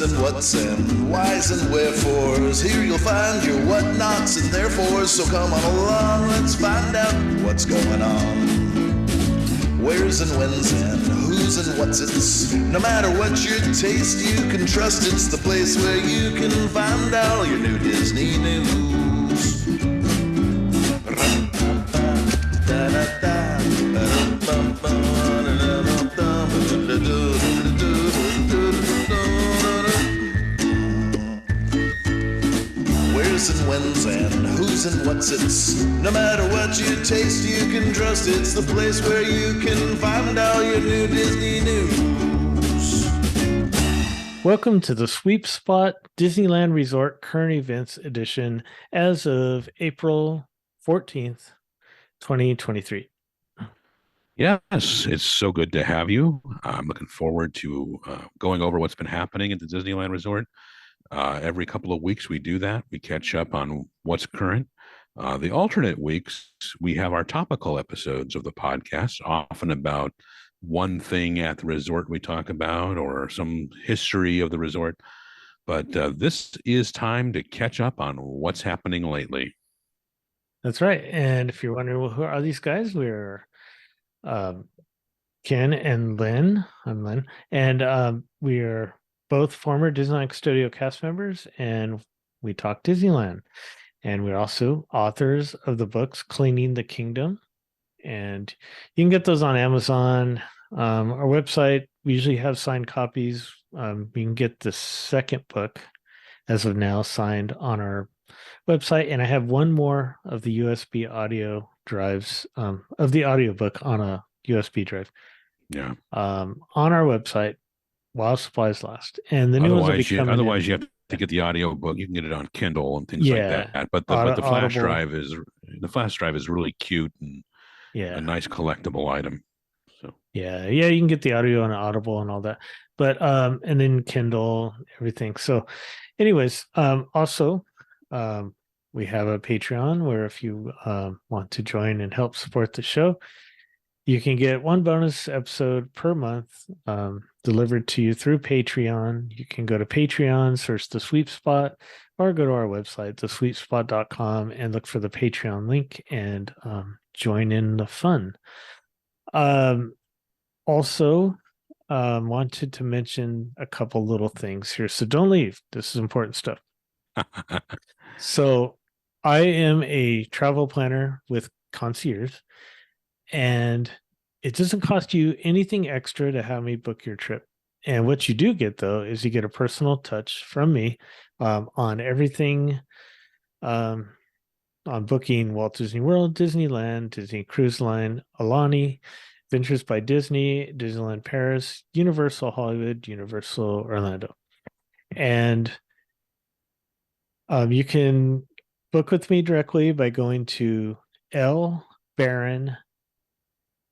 and what's and whys and wherefores. Here you'll find your what-nots and therefores. So come on along, let's find out what's going on. Where's and when's and who's and what's it's. No matter what your taste, you can trust it's the place where you can find all your new Disney news. Where's and when's and who's and what's it's. No matter what you taste, you can trust it's the place where you can find all your new Disney news. Welcome to the Sweep Spot Disneyland Resort Current Events Edition as of April 14th, 2023. Yes, it's so good to have you. I'm looking forward to going over what's been happening at the Disneyland Resort. Every couple of weeks we do that. We catch up on what's current. The alternate weeks, we have our topical episodes of the podcast, often about one thing at the resort we talk about or some history of the resort. But this is time to catch up on what's happening lately. That's right. And if you're wondering, well, who are these guys? We're Ken and Lynn. I'm Lynn. And we're both former Disneyland Custodial cast members, and we talk Disneyland. And we're also authors of the books Cleaning the Kingdom. And you can get those on Amazon. Our website, we usually have signed copies. You can get the second book as of now signed on our website. And I have one more of the USB audio drives of the audiobook on a USB drive. Yeah. On our website while supplies last. And the new ones will be coming otherwise you have to get the audio book. You can get it on Kindle and things like that. But the flash drive is really cute and a nice collectible item. So yeah, you can get the audio on Audible and all that. But and then Kindle, everything. So anyways, also we have a Patreon where if you want to join and help support the show, you can get one bonus episode per month delivered to you through Patreon. You can go to Patreon, search the Sweep Spot, or go to our website, thesweepspot.com, and look for the Patreon link and join in the fun. Also, wanted to mention a couple little things here. So don't leave. This is important stuff. So I am a travel planner with Concierge. And it doesn't cost you anything extra to have me book your trip. And what you do get, though, is you get a personal touch from me on everything, on booking Walt Disney World, Disneyland, Disney Cruise Line, Alani, Adventures by Disney, Disneyland Paris, Universal Hollywood, Universal Orlando. And you can book with me directly by going to Barron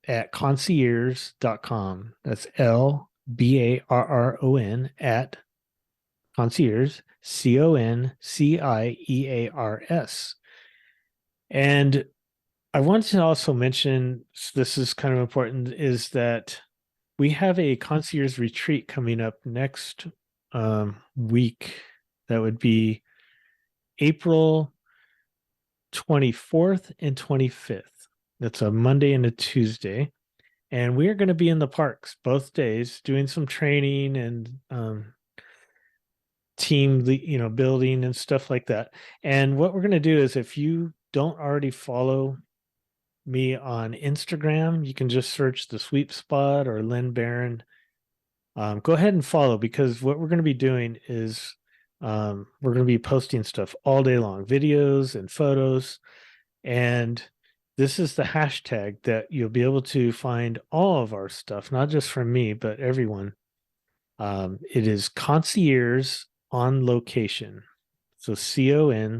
at concierge.com. That's LBARRON at concierge, CONCIEARS. And I wanted to also mention, this is kind of important, is that we have a concierge retreat coming up next week. That would be April 24th and 25th. It's a Monday and a Tuesday. And we're going to be in the parks both days doing some training and team, building and stuff like that. And what we're going to do is, if you don't already follow me on Instagram, you can just search the Sweep Spot or Lynn Barron. Go ahead and follow, because what we're going to be doing is we're going to be posting stuff all day long, videos and photos. And this is the hashtag that you'll be able to find all of our stuff, not just from me, but everyone. It is Concierge on Location. So CONCIEARS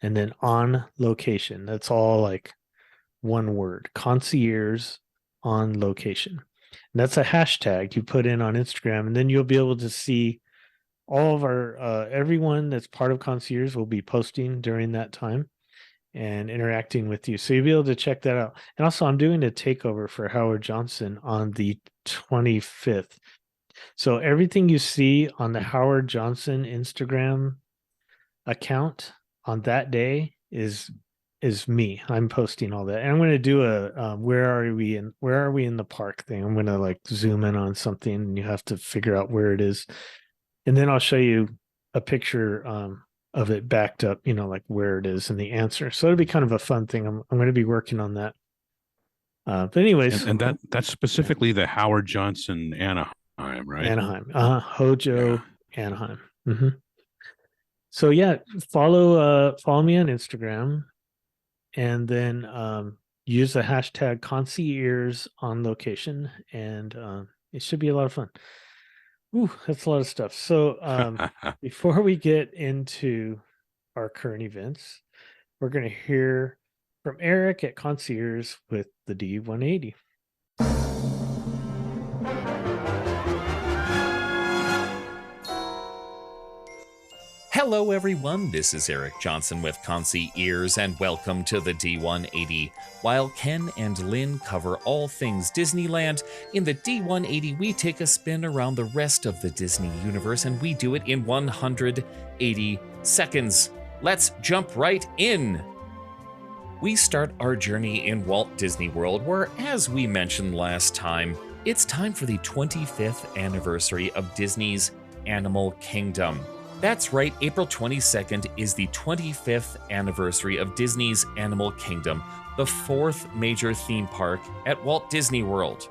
and then on location. That's all like one word, Concierge on Location. And that's a hashtag you put in on Instagram, and then you'll be able to see all of our everyone that's part of Concierge will be posting during that time. and interacting with you. So you'll be able to check that out. And also, I'm doing a takeover for Howard Johnson on the 25th. So everything you see on the Howard Johnson Instagram account on that day is me. I'm posting all that. And I'm going to do a where are we in the park thing. I'm going to like zoom in on something and you have to figure out where it is. And then I'll show you a picture of it backed up, like where it is and the answer. So it'll be kind of a fun thing. I'm going to be working on that. But anyways, and that's specifically the Howard Johnson Anaheim, right? Anaheim, Hojo, yeah. Anaheim. Mm-hmm. So yeah, follow me on Instagram, and then use the hashtag concierge on location, and it should be a lot of fun. Ooh, that's a lot of stuff. So before we get into our current events, we're going to hear from Eric at Concierge with the D180. Hello everyone, this is Eric Johnson with Concierge and welcome to the D180. While Ken and Lynn cover all things Disneyland, in the D180 we take a spin around the rest of the Disney universe and we do it in 180 seconds. Let's jump right in! We start our journey in Walt Disney World where, as we mentioned last time, it's time for the 25th anniversary of Disney's Animal Kingdom. That's right, April 22nd is the 25th anniversary of Disney's Animal Kingdom, the fourth major theme park at Walt Disney World.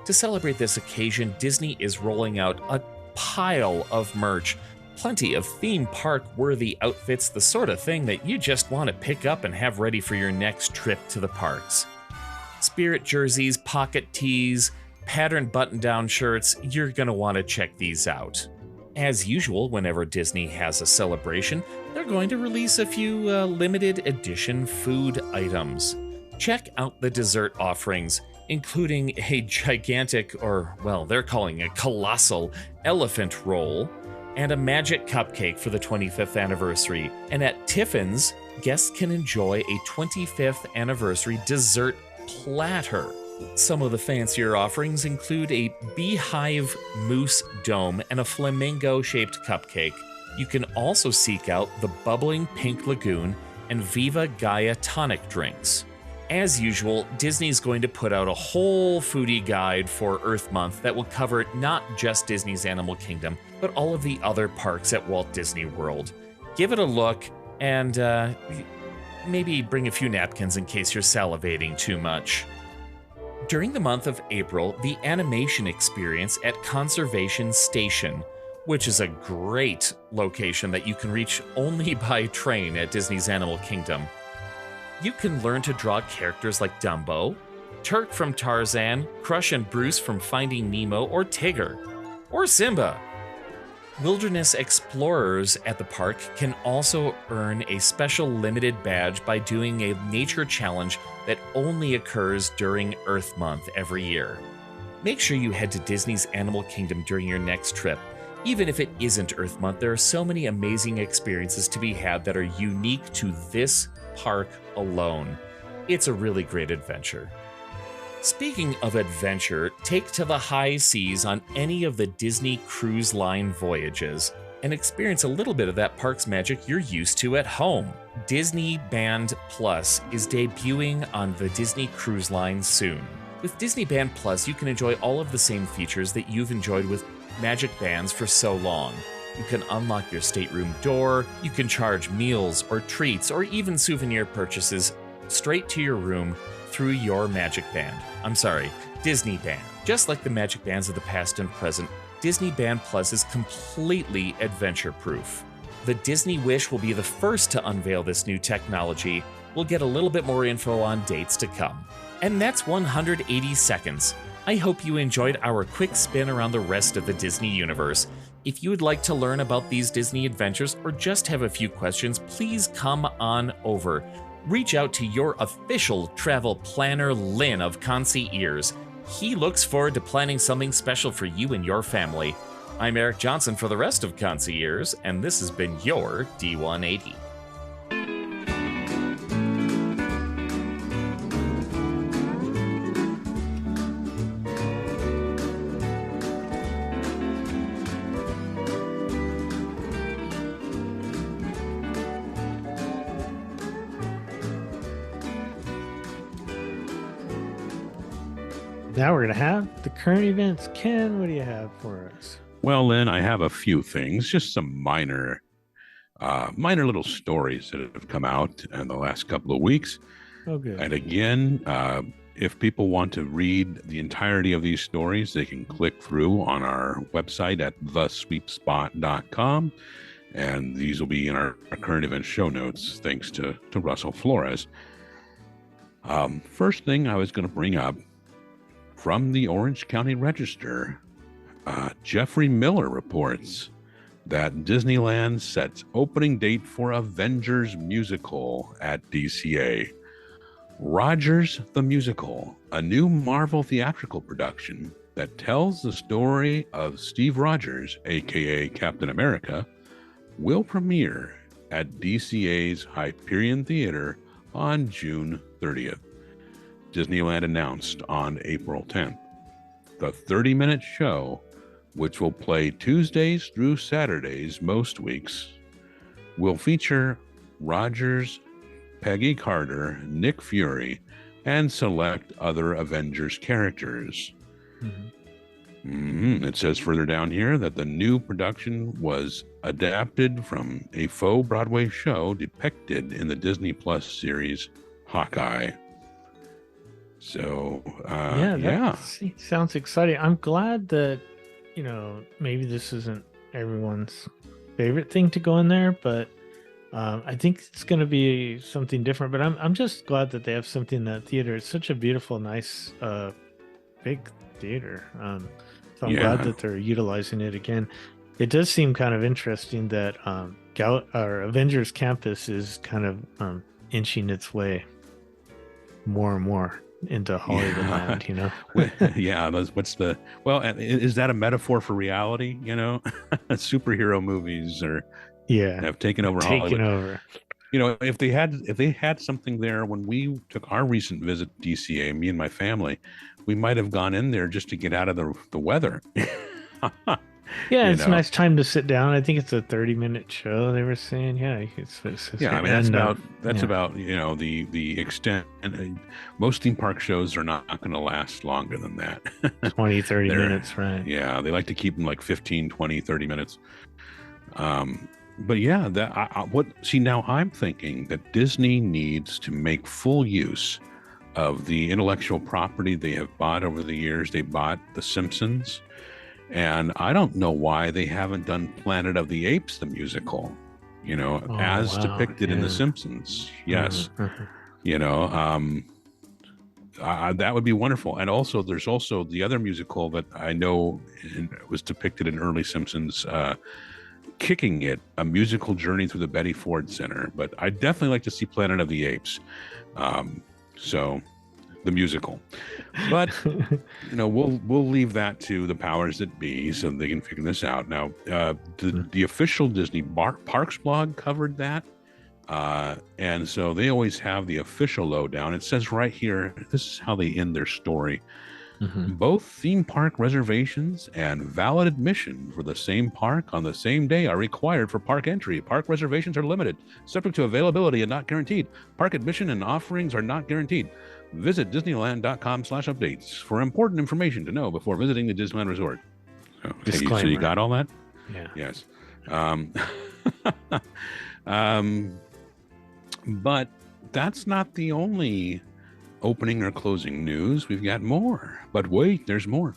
To celebrate this occasion, Disney is rolling out a pile of merch, plenty of theme park-worthy outfits, the sort of thing that you just want to pick up and have ready for your next trip to the parks. Spirit jerseys, pocket tees, patterned button-down shirts, you're going to want to check these out. As usual, whenever Disney has a celebration, they're going to release a few limited edition food items. Check out the dessert offerings, including a gigantic, or well, they're calling a colossal, elephant roll, and a magic cupcake for the 25th anniversary. And at Tiffin's, guests can enjoy a 25th anniversary dessert platter. Some of the fancier offerings include a beehive mousse dome and a flamingo-shaped cupcake. You can also seek out the bubbling pink lagoon and Viva Gaia tonic drinks. As usual, Disney's going to put out a whole foodie guide for Earth Month that will cover not just Disney's Animal Kingdom, but all of the other parks at Walt Disney World. Give it a look and maybe bring a few napkins in case you're salivating too much. During the month of April, the animation experience at Conservation Station, which is a great location that you can reach only by train at Disney's Animal Kingdom. You can learn to draw characters like Dumbo, Turk from Tarzan, Crush and Bruce from Finding Nemo, or Tigger, or Simba. Wilderness explorers at the park can also earn a special limited badge by doing a nature challenge that only occurs during Earth Month every year. Make sure you head to Disney's Animal Kingdom during your next trip. Even if it isn't Earth Month, there are so many amazing experiences to be had that are unique to this park alone. It's a really great adventure. Speaking of adventure, take to the high seas on any of the Disney Cruise Line voyages and experience a little bit of that park's magic you're used to at home. Disney Band Plus is debuting on the Disney Cruise Line soon. With Disney Band Plus, you can enjoy all of the same features that you've enjoyed with Magic Bands for so long. You can unlock your stateroom door, you can charge meals or treats or even souvenir purchases straight to your room through your Magic Band. Disney Band. Just like the Magic Bands of the past and present, Disney Band Plus is completely adventure-proof. The Disney Wish will be the first to unveil this new technology. We'll get a little bit more info on dates to come. And that's 180 seconds. I hope you enjoyed our quick spin around the rest of the Disney universe. If you would like to learn about these Disney adventures or just have a few questions, please come on over. Reach out to your official travel planner, Lynn of Concierge. He looks forward to planning something special for you and your family. I'm Eric Johnson for the rest of Concierge, and this has been your D180. Now we're going to have the current events. Ken, what do you have for us? Well, Lynn, I have a few things, just some minor little stories that have come out in the last couple of weeks. Oh, good. And again, if people want to read the entirety of these stories, they can click through on our website at thesweepspot.com. And these will be in our current event show notes, thanks to Russell Flores. First thing I was going to bring up from the Orange County Register, Jeffrey Miller reports that Disneyland sets opening date for Avengers musical at DCA. Rogers the Musical, a new Marvel theatrical production that tells the story of Steve Rogers, aka Captain America, will premiere at DCA's Hyperion Theater on June 30th. Disneyland announced on April 10th. The 30-minute show, which will play Tuesdays through Saturdays most weeks, will feature Rogers, Peggy Carter, Nick Fury, and select other Avengers characters. It says further down here that the new production was adapted from a faux Broadway show depicted in the Disney Plus series Hawkeye. So, sounds exciting. I'm glad that, maybe this isn't everyone's favorite thing to go in there, but I think it's going to be something different. But I'm just glad that they have something in that theater. It's such a beautiful, nice, big theater. So I'm glad that they're utilizing it again. It does seem kind of interesting that our Avengers campus is kind of inching its way more and more into Hollywood land, is that a metaphor for reality? Superhero movies have taken over Hollywood. If they had something there when we took our recent visit to DCA, me and my family, we might have gone in there just to get out of the weather. It's a nice time to sit down. I think it's a 30-minute show. They were saying, that's about the extent. Most theme park shows are not going to last longer than that. 20, 30 minutes, right? Yeah, they like to keep them like 15, 20, 30 minutes. But now I'm thinking that Disney needs to make full use of the intellectual property they have bought over the years. They bought The Simpsons. And I don't know why they haven't done Planet of the Apes, the musical, depicted in The Simpsons. Yes. That would be wonderful. And also, there's also the other musical that I know was depicted in early Simpsons, Kicking It, a musical journey through the Betty Ford Center. But I'd definitely like to see Planet of the Apes. The musical, but we'll leave that to the powers that be so they can figure this out. Now, the official Disney Parks blog covered that, and so they always have the official lowdown. It says right here, this is how they end their story. Both theme park reservations and valid admission for the same park on the same day are required for park entry. Park reservations are limited, subject to availability and not guaranteed. Park admission and offerings are not guaranteed. Visit Disneyland.com/updates for important information to know before visiting the Disneyland Resort. So you got all that? Yeah. Yes. But that's not the only opening or closing news. We've got more. But wait, there's more.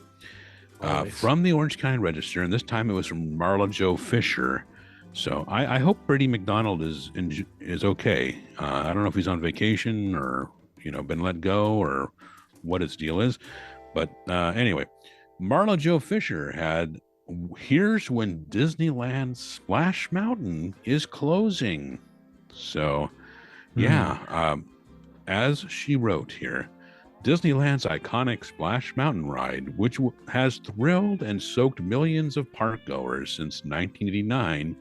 From the Orange County Register, and this time it was from Marla Jo Fisher. So I hope Brady McDonald is okay. I don't know if he's on vacation or been let go or what his deal is. But anyway, Marla Jo Fisher had, here's when Disneyland Splash Mountain is closing. So, as she wrote here, Disneyland's iconic Splash Mountain ride, which has thrilled and soaked millions of park goers since 1989,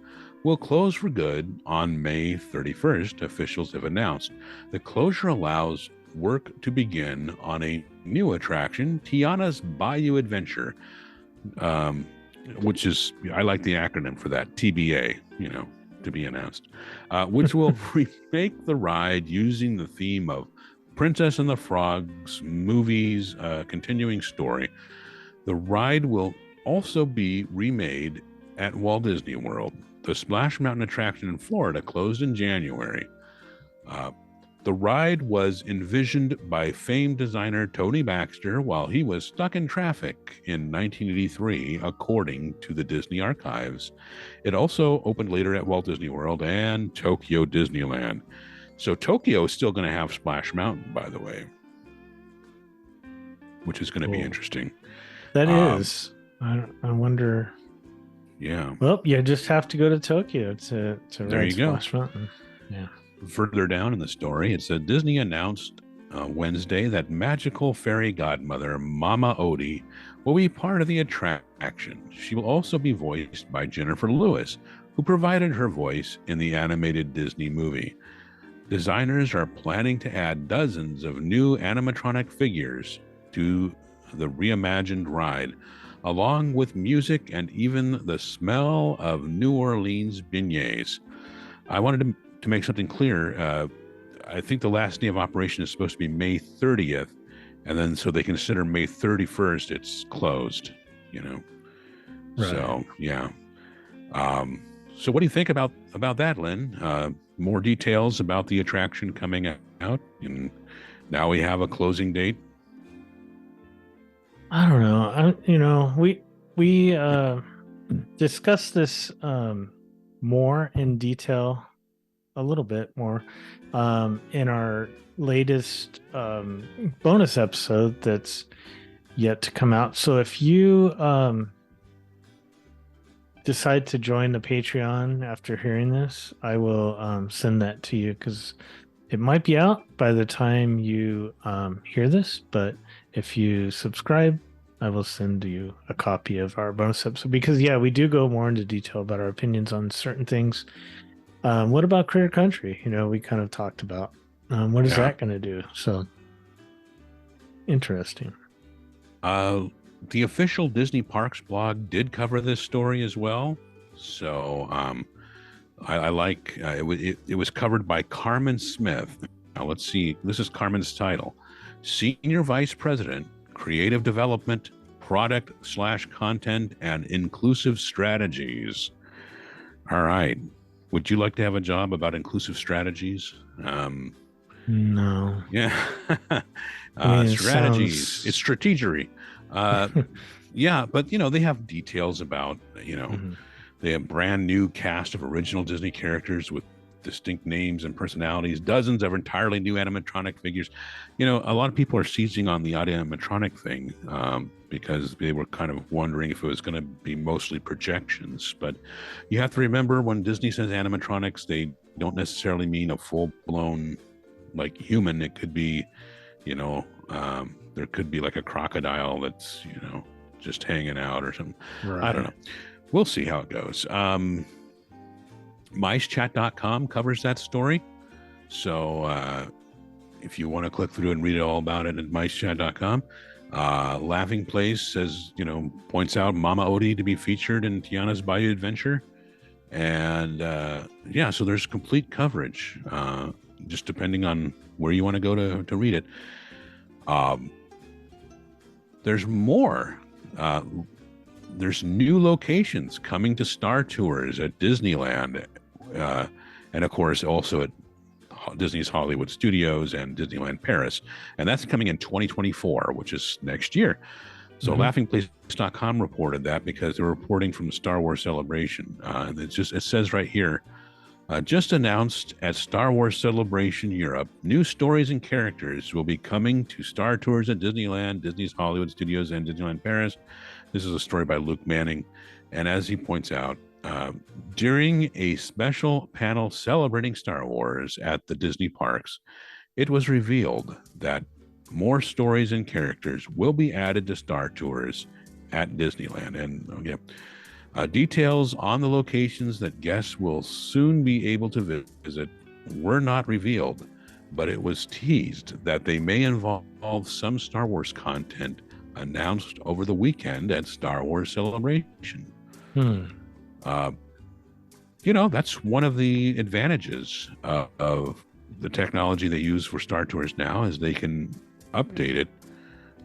will close for good on May 31st, officials have announced. The closure allows work to begin on a new attraction, Tiana's Bayou Adventure, which is, I like the acronym for that, TBA, to be announced, which will remake the ride using the theme of Princess and the Frog's movies, continuing story. The ride will also be remade at Walt Disney World. The Splash Mountain attraction in Florida closed in January. The ride was envisioned by famed designer Tony Baxter while he was stuck in traffic in 1983, according to the Disney Archives. It also opened later at Walt Disney World and Tokyo Disneyland. So Tokyo is still going to have Splash Mountain, by the way, which is going to be interesting. That is. I wonder. Yeah. Well, you just have to go to Tokyo to There ride you go. Splash Mountain. Yeah. Further down in the story, it said Disney announced Wednesday that magical fairy godmother Mama Odie will be part of the attraction. She will also be voiced by Jennifer Lewis, who provided her voice in the animated Disney movie. Designers are planning to add dozens of new animatronic figures to the reimagined ride, along with music and even the smell of New Orleans beignets. I wanted to make something clear. I think the last day of operation is supposed to be May 30th, and then so they consider May 31st it's closed, you know. Right. So yeah. So what do you think about that, Lynn? More details about the attraction coming out, and now we have a closing date. I don't know. We discussed this more in detail, a little bit more, in our latest bonus episode that's yet to come out. So if you decide to join the Patreon after hearing this, I will send that to you, because it might be out by the time you hear this, but if you subscribe, I will send you a copy of our bonus episode, because we do go more into detail about our opinions on certain things. What about Critter Country? We kind of talked about what is that going to do? So interesting. The official Disney Parks blog did cover this story as well. So I like it was covered by Carmen Smith. Now let's see. This is Carmen's title: Senior Vice President, Creative Development, Product/Content, and Inclusive Strategies. All right. Would you like to have a job about inclusive strategies? No. Yeah. Strategies. It's strategery. Yeah, but they have details about, they have brand new cast of original Disney characters with distinct names and personalities, dozens of entirely new animatronic figures. A lot of people are seizing on the animatronic thing because they were kind of wondering if it was going to be mostly projections. But you have to remember, when Disney says animatronics, they don't necessarily mean a full-blown like human. It could be, there could be like a crocodile that's, just hanging out or something. Right. I don't know. We'll see how it goes. MiceChat.com covers that story. So if you want to click through and read all about it at MiceChat.com. Laughing Place says, points out Mama Odie to be featured in Tiana's Bayou Adventure. And so there's complete coverage, just depending on where you want to go to read it. There's more. There's new locations coming to Star Tours at Disneyland, and of course also at Disney's Hollywood Studios and Disneyland Paris, and that's coming in 2024, which is next year. So LaughingPlace.com reported that because they're reporting from the Star Wars Celebration. It says right here, just announced at Star Wars Celebration Europe, new stories and characters will be coming to Star Tours at Disneyland, Disney's Hollywood Studios, and Disneyland Paris. This is a story by Luke Manning. And as he points out, during a special panel celebrating Star Wars at the Disney parks, it was revealed that more stories and characters will be added to Star Tours at Disneyland. And details on the locations that guests will soon be able to visit were not revealed, but it was teased that they may involve some Star Wars content announced over the weekend at Star Wars Celebration. That's one of the advantages of the technology they use for Star Tours now is they can update it,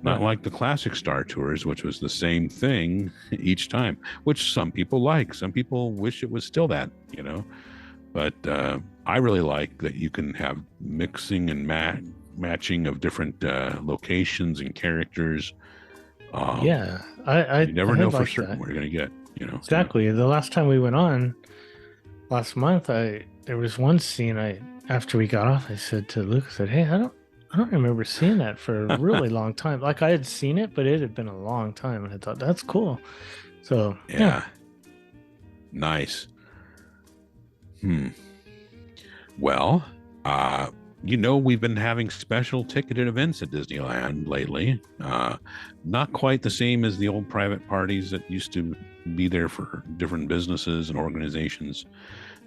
not Right. like the classic Star Tours, which was the same thing each time, which some people like. Some people wish it was still that, but I really like that you can have mixing and matching of different locations and characters. Yeah, I You never I know had for liked certain that. what you're going to get, Exactly. The last time we went on last month, there was one scene after we got off, I said to Luke, I said, "Hey, I don't remember seeing that for a really long time. Like I had seen it, but it had been a long time, and I thought that's cool." So Yeah. Nice. Well, we've been having special ticketed events at Disneyland lately. Not quite the same as the old private parties that used to be there for different businesses and organizations.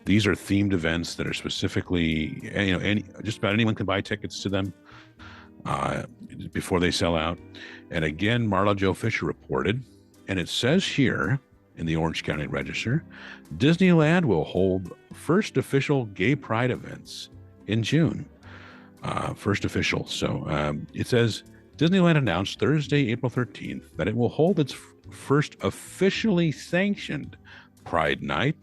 These are themed events that are specifically, just about anyone can buy tickets to them before they sell out. And again, Marla Jo Fisher reported, and it says here in the Orange County Register, Disneyland will hold first official gay pride events in June. First official. So it says Disneyland announced Thursday, April 13th, that it will hold its first officially sanctioned Pride Night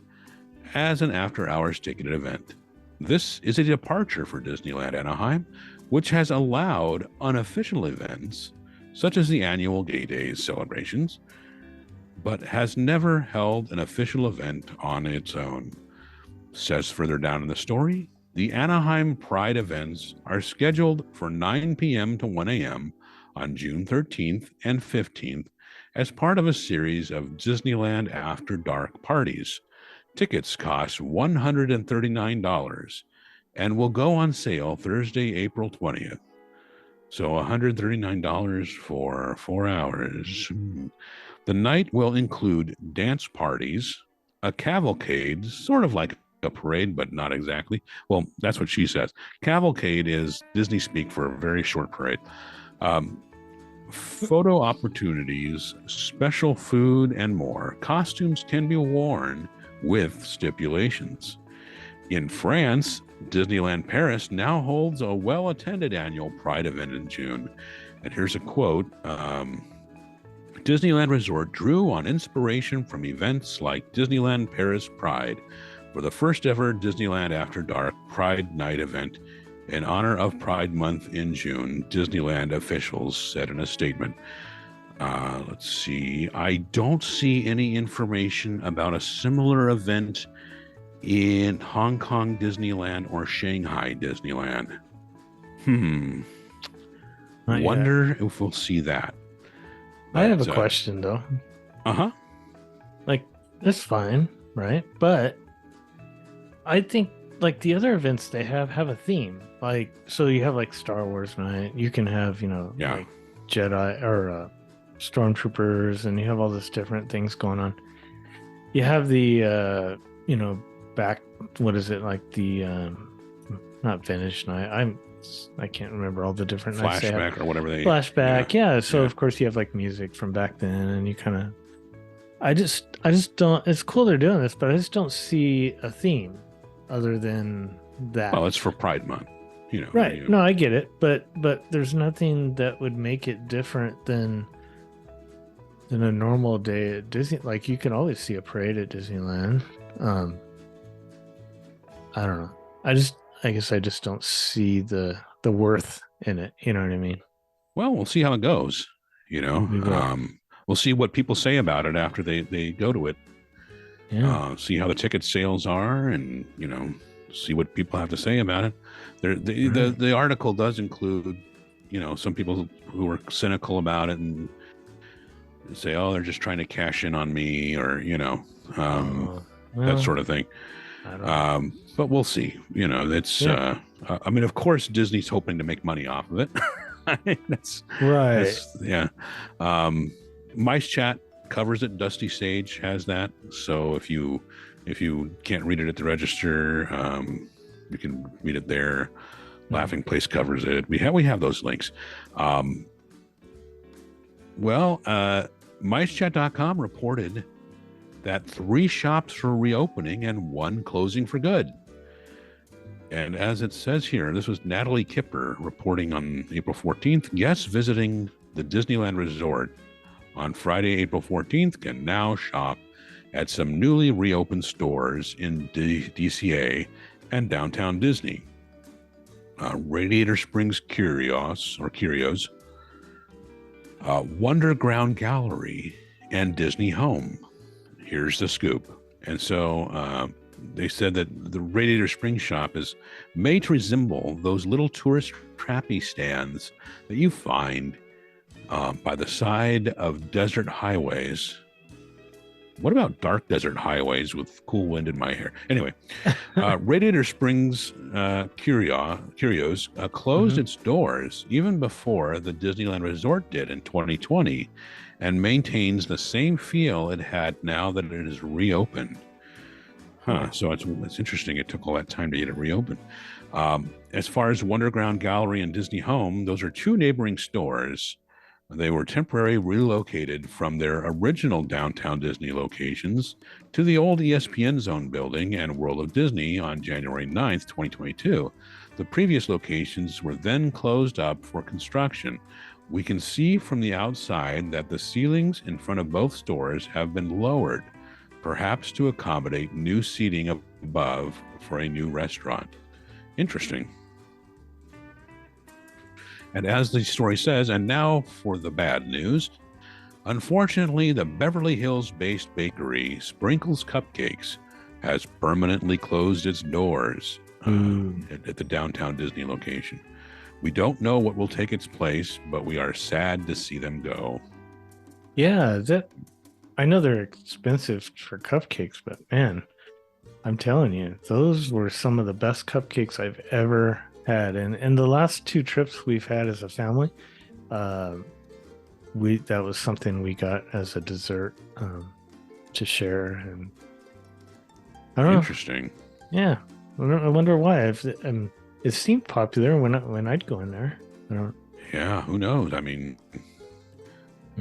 as an after-hours ticketed event. This is a departure for Disneyland Anaheim, which has allowed unofficial events, such as the annual Gay Days celebrations, but has never held an official event on its own. Says further down in the story, the Anaheim Pride events are scheduled for 9 p.m. to 1 a.m. on June 13th and 15th as part of a series of Disneyland After Dark parties. Tickets cost $139 and will go on sale Thursday, April 20th. So $139 for 4 hours. The night will include dance parties, a cavalcade, sort of like a parade, but not exactly. Well, that's what she says. Cavalcade is Disney speak for a very short parade. Photo opportunities, special food, and more. Costumes can be worn with stipulations. In France, Disneyland Paris now holds a well-attended annual Pride event in June. And here's a quote. Disneyland Resort drew on inspiration from events like Disneyland Paris Pride for the first ever Disneyland After Dark Pride Night event in honor of Pride Month in June, Disneyland officials said in a statement. Let's see. I don't see any information about a similar event in Hong Kong Disneyland or Shanghai Disneyland. Wonder if we'll see that. I have a question though. Like, that's fine, right? But I think like the other events they have a theme. Like, so you have like Star Wars night. You can have, like Jedi or stormtroopers, and you have all this different things going on. You have the back, what is it, like the not vintage night. I can't remember all the different nights they have. Flashback or whatever they Flashback, yeah. So of course you have like music from back then, and you kind of I just don't, it's cool they're doing this, but I just don't see a theme other than that. Well, it's for Pride Month, Right. No, I get it, but there's nothing that would make it different than a normal day at Disney. Like, you can always see a parade at Disneyland. I don't know. I guess I just don't see the worth in it. You know what I mean? Well, we'll see how it goes. We'll see what people say about it after they go to it. Yeah. See how the ticket sales are, and see what people have to say about it. The article does include, some people who are cynical about it and say, "Oh, they're just trying to cash in on me," or that sort of thing. I don't know. But we'll see. It's. I mean, of course, Disney's hoping to make money off of it. That's right. Yeah. Mice Chat covers it. Dusty Sage has that. So if you can't read it at the register, you can read it there. Laughing Place covers it. We have those links. MiceChat.com reported that 3 shops were reopening and 1 closing for good. And as it says here, this was Natalie Kipper reporting on April 14th. Guests visiting the Disneyland Resort on Friday, April 14th can now shop at some newly reopened stores in DCA and downtown Disney. Radiator Springs Curios, Wonderground Gallery, and Disney Home. Here's the scoop. And so they said that the Radiator Springs shop is made to resemble those little tourist trappy stands that you find by the side of desert highways. What about dark desert highways with cool wind in my hair? Anyway, Radiator Springs Curios closed its doors even before the Disneyland Resort did in 2020 and maintains the same feel it had now that it is reopened. So it's interesting. It took all that time to get it reopened. As far as Wonderground Gallery and Disney Home, those are two neighboring stores. They were temporarily relocated from their original downtown Disney locations to the old ESPN Zone building and World of Disney on January 9th, 2022. The previous locations were then closed up for construction. We can see from the outside that the ceilings in front of both stores have been lowered, perhaps to accommodate new seating above for a new restaurant. Interesting. And as the story says, and now for the bad news. Unfortunately, the Beverly Hills-based bakery Sprinkles Cupcakes has permanently closed its doors at the downtown Disney location. We don't know what will take its place, but we are sad to see them go. Yeah, I know they're expensive for cupcakes, but man, I'm telling you, those were some of the best cupcakes I've ever had. And the last two trips we've had as a family, that was something we got as a dessert to share. And I don't know. Interesting. Yeah, I wonder why. It seemed popular when I'd go in there. Yeah, who knows? I mean,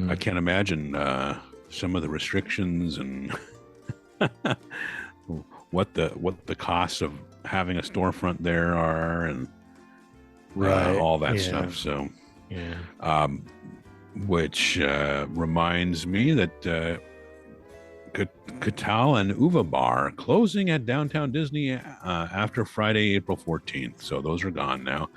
I can't imagine some of the restrictions and what the costs of having a storefront there are, and all that stuff. So, which reminds me that Catal and Uva Bar closing at downtown Disney after Friday, April 14th. So those are gone now.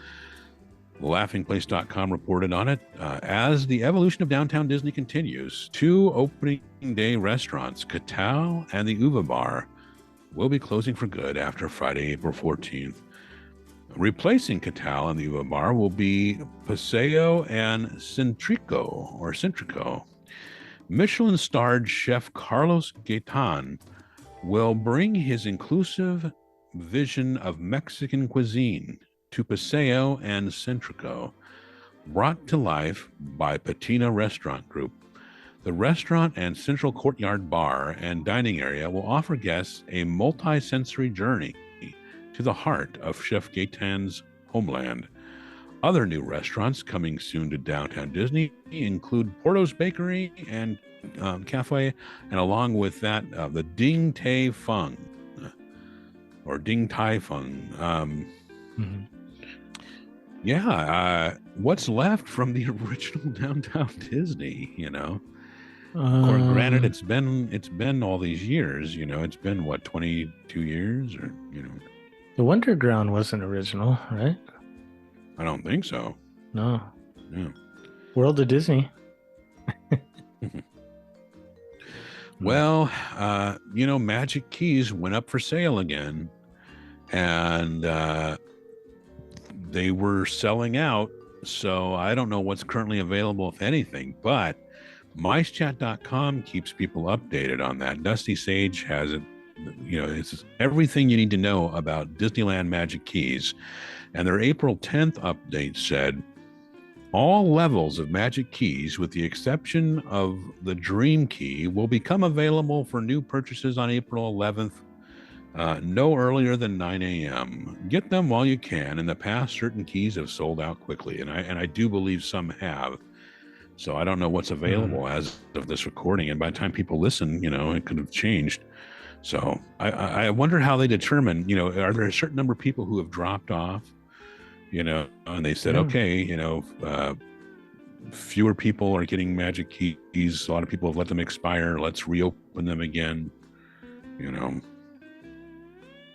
LaughingPlace.com reported on it. As the evolution of downtown Disney continues, two opening day restaurants, Catal and the Uva Bar, will be closing for good after Friday, April 14th. Replacing Catal and the Uva Bar will be Paseo and Centrico. Michelin-starred chef Carlos Gaitan will bring his inclusive vision of Mexican cuisine to Paseo and Centrico, brought to life by Patina Restaurant Group. The restaurant and central courtyard bar and dining area will offer guests a multi-sensory journey to the heart of Chef Gaitan's homeland. Other new restaurants coming soon to downtown Disney include Porto's Bakery and Cafe, and along with that, the Ding Tai Fung, or Ding Tai Fung. What's left from the original downtown Disney? Granted, it's been all these years. It's been what, 22 years, or The Wonderground wasn't original, right? I don't think so. No. Yeah. World of Disney. Well, Magic Keys went up for sale again, and they were selling out. So I don't know what's currently available, if anything, but MiceChat.com keeps people updated on that. Dusty Sage has it. It's everything you need to know about Disneyland Magic Keys. And their April 10th update said, all levels of Magic Keys, with the exception of the Dream Key, will become available for new purchases on April 11th, no earlier than 9 a.m. Get them while you can. In the past, certain keys have sold out quickly, and I do believe some have. So I don't know what's available as of this recording, and by the time people listen, it could have changed. So I wonder how they determine, are there a certain number of people who have dropped off, and they said, okay, fewer people are getting magic keys. A lot of people have let them expire. Let's reopen them again.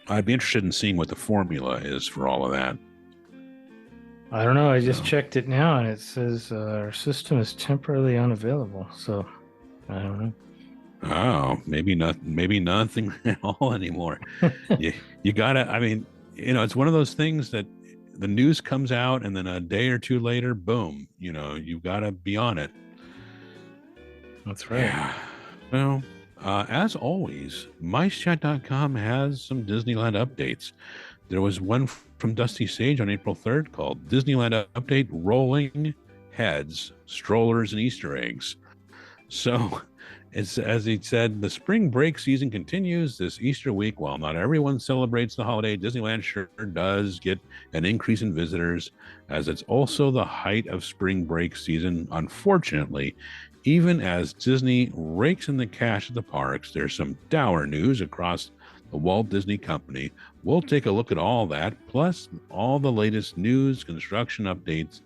I'd be interested in seeing what the formula is for all of that. I don't know. I just checked it now, and it says our system is temporarily unavailable. So I don't know. Oh, maybe nothing at all anymore. you gotta. I mean, it's one of those things that the news comes out, and then a day or two later, boom. You've got to be on it. That's right. Yeah. Well, as always, MiceChat.com has some Disneyland updates. There was one from Dusty Sage on April 3rd called Disneyland Update Rolling Heads, Strollers, and Easter Eggs. So, it's, as he said, the spring break season continues this Easter week. While not everyone celebrates the holiday, Disneyland sure does get an increase in visitors, as it's also the height of spring break season. Unfortunately, even as Disney rakes in the cash at the parks, there's some dour news across the Walt Disney Company. We'll take a look at all that, plus all the latest news, construction updates,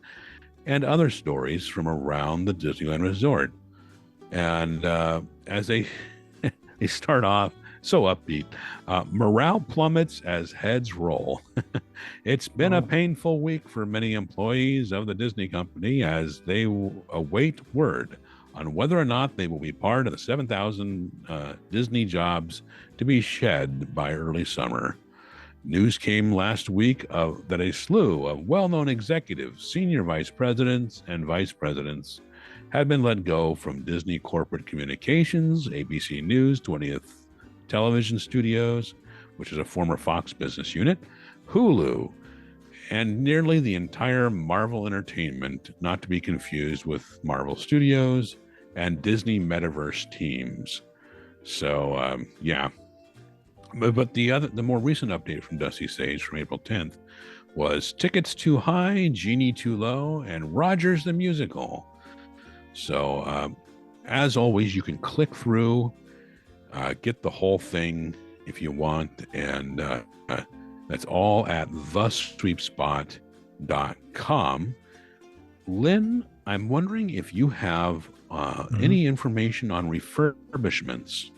and other stories from around the Disneyland Resort. And as they start off so upbeat, morale plummets as heads roll. It's been a painful week for many employees of the Disney Company as they await word on whether or not they will be part of the 7,000 Disney jobs to be shed by early summer. News came last week that a slew of well-known executives, senior vice presidents, and vice presidents had been let go from Disney Corporate Communications, ABC News, 20th Television Studios, which is a former Fox business unit, Hulu, and nearly the entire Marvel Entertainment, not to be confused with Marvel Studios and Disney Metaverse teams. So, yeah. But the more recent update from Dusty Sage from April 10th was Tickets Too High, Genie Too Low, and Rogers the Musical. So, as always, you can click through, get the whole thing if you want, and that's all at thesweepspot.com. Lynn, I'm wondering if you have any information on refurbishments.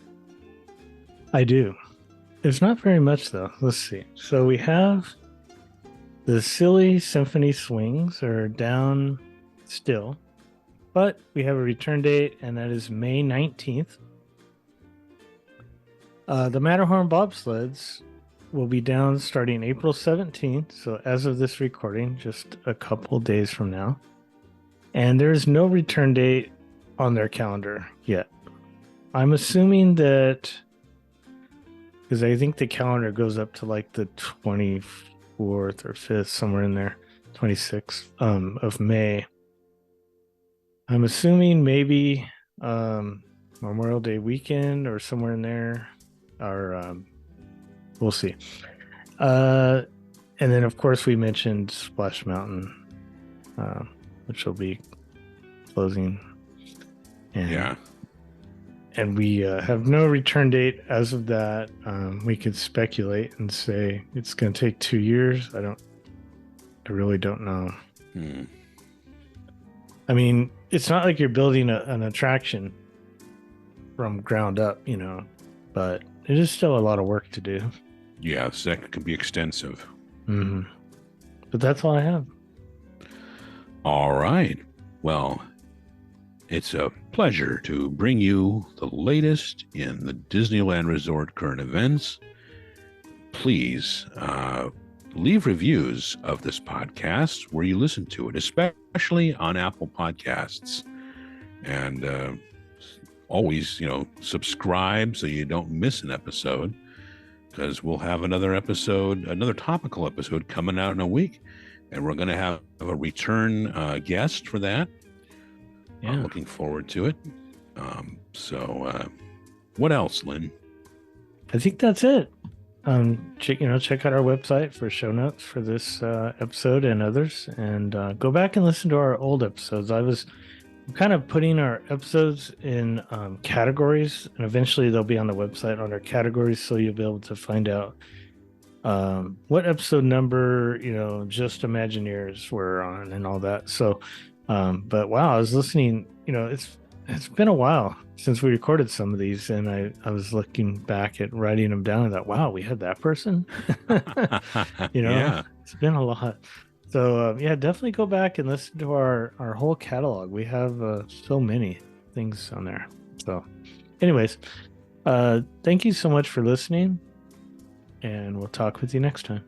I do. There's not very much, though. Let's see. So we have the Silly Symphony Swings are down still, but we have a return date, and that is May 19th. The Matterhorn bobsleds will be down starting April 17th. So as of this recording, just a couple days from now. And there is no return date on their calendar yet. I'm assuming that, because I think the calendar goes up to like the 24th or 5th, somewhere in there, 26th of May. I'm assuming maybe Memorial Day weekend or somewhere in there, or we'll see. And then, of course, we mentioned Splash Mountain, which will be closing. And, Yeah. And we have no return date as of that. We could speculate and say it's going to take 2 years. I really don't know. I mean, it's not like you're building an attraction from ground up, but it is still a lot of work to do. Yeah, that could be extensive. Mm-hmm. But that's all I have. All right. Well, it's a pleasure to bring you the latest in the Disneyland Resort current events. Please leave reviews of this podcast where you listen to it, especially on Apple Podcasts. And always, subscribe so you don't miss an episode, because we'll have another topical episode coming out in a week. And we're going to have a return guest for that. Yeah. I'm looking forward to it. So what else, Lynn? I think that's it. Check out our website for show notes for this episode and others, and go back and listen to our old episodes. I was I'm kind of putting our episodes in categories, and eventually they'll be on the website under categories, so you'll be able to find out what episode number, just Imagineers were on and all that. So, but wow, I was listening, it's been a while since we recorded some of these, and I was looking back at writing them down and thought, wow, we had that person. Yeah. It's been a lot. So yeah, definitely go back and listen to our whole catalog. We have so many things on there. So anyways, thank you so much for listening, and we'll talk with you next time.